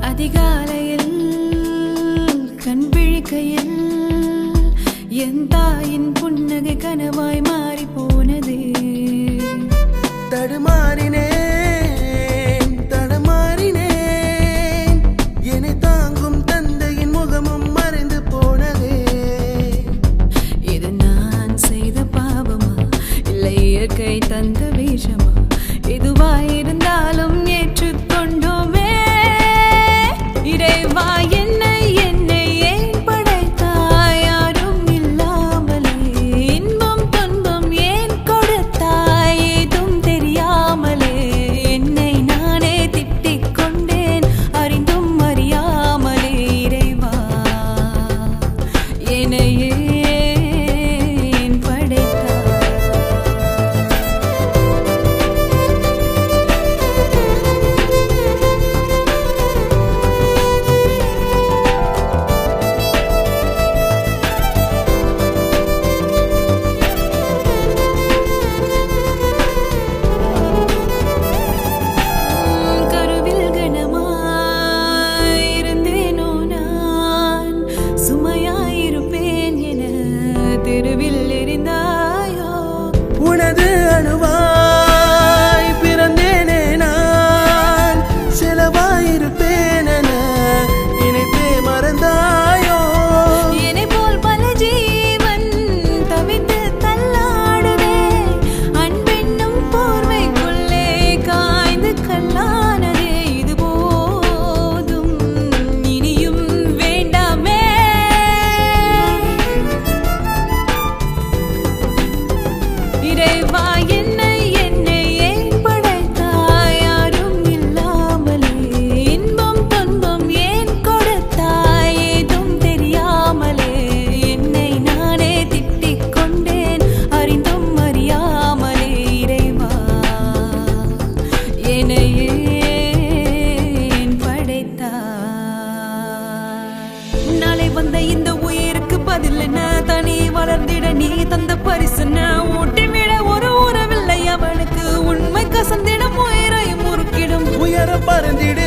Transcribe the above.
அதிகாலையில் கண் விழிக்கையில் என் தாயின் புன்னகை கனவாய் மாறி போனது. தடுமாறினேன் தடுமாறினேன் என்னை தாங்கும் தந்தையின் முகமும் மறைந்து போனதே. இது நான் செய்த பாவமா இல்லை இயற்கை தந்த வேஷமா? எதுவாயிருந்தாலும் ஏற்றுக்கொண்டோமே. இறைவா என்னை ஏன் படைத்தாய்? யாரும் இல்லாமலே இன்பம் துன்பம் ஏன் கொடுத்தாய்? ஏதும் தெரியாமலே என்னை நானே திட்டிக் கொண்டேன் அறிந்தும் அறியாமலே. இறைவா என்னை ஏன் படைத்தாய்? கருவில் கனமாயிருந்தேனோ நான், சுமையாயிருப்பேன் என தெருவில் எறிந்தாயோ? உனது அணுவாய் பிறந்தேனே நான், செலவாயிருப்பேன் என நினைத்தே மறந்தாயோ? என்னை போல் பல ஜீவன் தவித்து தள்ளாடுதே. அன்பென்னும் போர்வைக்குள்ளே காய்ந்து கல்லானதே. இது போதும் இனியும் வேண்டாமே. இறைவா என்னை ஏன் படைத்தாய்? யாரும் இல்லாமலே இன்பம் துன்பம் ஏன் கொடுத்தாய்? ஏதும் தெரியாமலே என்னை நானே திட்டிக் கொண்டேன் அறிந்தும் அறியாமலே. இறைவா என்னை ஏன் படைத்தாய்? நாளை வந்த இந்த உயிருக்கு பதில் என்ன? தனி வளர்ந்திட நீ தந்த பரிசு என்ன? ஊட்டிவிட ஒரு உறவில்லை அவனுக்கு, உண்மை கசந்திடும் உயிரை முறுக்கிடும். உயர பறந்திடு